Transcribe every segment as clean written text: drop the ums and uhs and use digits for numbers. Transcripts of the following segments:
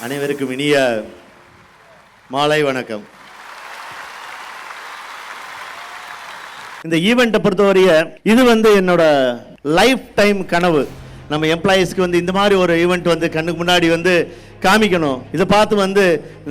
அனைவருக்கும் இனிய மாலை வணக்கம். இந்த ஈவெண்ட்டை பொறுத்தவரைய இது என்னோட லைஃப் டைம் கனவு. நம்ம எம்ப்ளாயீஸ்க்கு இந்த மாதிரி ஒரு ஈவெண்ட் கண்ணுக்கு முன்னாடி காமிக்கணும். இதை பார்த்து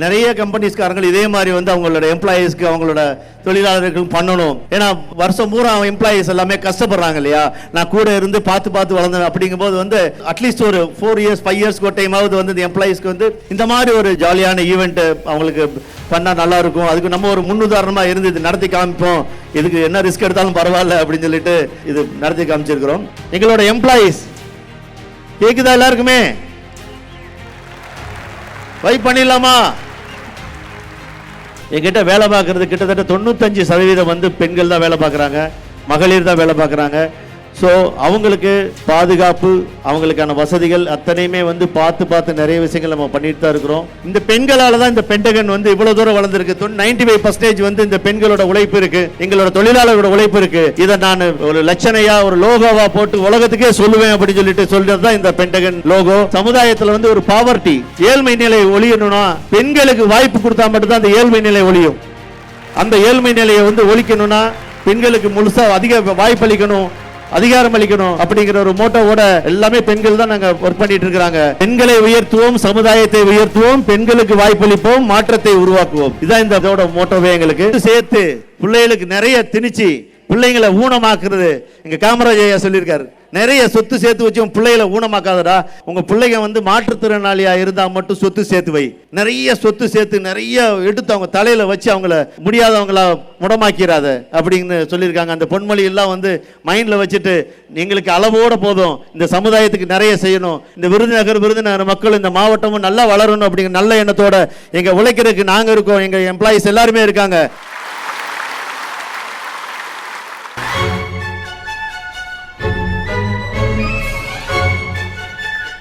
நிறைய கம்பெனிஸ்காரங்க இதே மாதிரி அவங்களோட எம்ப்ளாயீஸ்க்கு அவங்களோட தொழிலாளர்களுக்கு பண்ணணும். ஏன்னா வருஷம் பூரா எம்ப்ளாயீஸ் எல்லாமே கஷ்டப்படுறாங்க இல்லையா. நான் கூட இருந்து பார்த்து வளர்ந்தேன். அப்படிங்கும்போது அட்லீஸ்ட் ஒரு 4 இயர்ஸ் 5 இயர்ஸ்க்கு ஒரு டைமாவது இந்த எம்ப்ளாயீஸ்க்கு இந்த மாதிரி ஒரு ஜாலியான ஈவெண்ட் அவங்களுக்கு பண்ணால் நல்லா இருக்கும். அதுக்கு நம்ம ஒரு முன்னுதாரணமாக இருந்து இது நடத்தி காமிப்போம். இதுக்கு என்ன ரிஸ்க் எடுத்தாலும் பரவாயில்ல அப்படின்னு சொல்லிட்டு இது நடத்தி காமிச்சிருக்கிறோம். எங்களோட எம்ப்ளாயீஸ் கேக்குதா? எல்லாருக்குமே வைப் பண்ணிடலாமா? என்கிட்ட வேலை பார்க்கறது கிட்டத்தட்ட 95% பெண்கள் தான் வேலை பார்க்குறாங்க, மகளிர் தான் வேலை பார்க்குறாங்க. ஸோ அவங்களுக்கு பாதுகாப்பு, அவங்களுக்கான வசதிகள் அத்தனையுமே பார்த்து நிறைய விஷயங்கள் நம்ம பண்ணிட்டு தான் இருக்கிறோம். இந்த பெண்களால் தான் இந்த பென்டகன் இவ்வளவு தூரம் வளர்ந்துருக்கு. 95% இந்த பெண்களோட உழைப்பு இருக்கு, எங்களோட தொழிலாளர்களோட உழைப்பு இருக்கு. இதை நான் ஒரு லட்சணையா ஒரு லோகோவா போட்டு உலகத்துக்கே சொல்லுவேன் அப்படின்னு சொல்றது தான் இந்த பென்டகன் லோகோ. சமுதாயத்தில் ஒரு பாவர்ட்டி, ஏழ்மை நிலை ஒழியணும்னா பெண்களுக்கு வாய்ப்பு கொடுத்தா மட்டும்தான் அந்த ஏழ்மை நிலை ஒழியும். அந்த ஏழ்மை நிலையை ஒழிக்கணும்னா பெண்களுக்கு முழுசா அதிக வாய்ப்பு அளிக்கணும், அதிகாரம் அளிக்கணும் அப்படிங்கிற ஒரு மோட்டோவோட எல்லாமே பெண்கள் தான் நாங்க ஒர்க் பண்ணிட்டு இருக்காங்க. பெண்களை உயர்த்துவோம், சமுதாயத்தை உயர்த்துவோம், பெண்களுக்கு வாய்ப்பளிப்போம், மாற்றத்தை உருவாக்குவோம். இதான் இந்த மோட்டோவே. எங்களுக்கு சேர்த்து பிள்ளைகளுக்கு நிறைய திணிச்சு பிள்ளைங்களை ஊனமாக்குறது. எங்க காமராஜ் ஐயா சொல்லியிருக்காரு, நிறைய சொத்து சேர்த்து வச்சு உன் பிள்ளைகளை ஊனமாக்காதடா. உங்க பிள்ளைங்க மாற்றுத்திறனாளியா இருந்தா மட்டும் சொத்து சேர்த்து வை. நிறைய சொத்து சேர்த்து நிறைய எடுத்து அவங்க தலையில வச்சு அவங்கள முடியாதவங்களா முடமாக்கிறாத அப்படின்னு சொல்லியிருக்காங்க. அந்த பொன்மொழி எல்லாம் மைண்ட்ல வச்சுட்டு எங்களுக்கு அளவோட போதும், இந்த சமுதாயத்துக்கு நிறைய செய்யணும், இந்த விருதுநகர் மக்கள் இந்த மாவட்டமும் நல்லா வளரணும் அப்படிங்கிற நல்ல எண்ணத்தோட எங்க உழைக்கிறதுக்கு நாங்க இருக்கோம். எங்க எம்ப்ளாயிஸ் எல்லாருமே இருக்காங்க.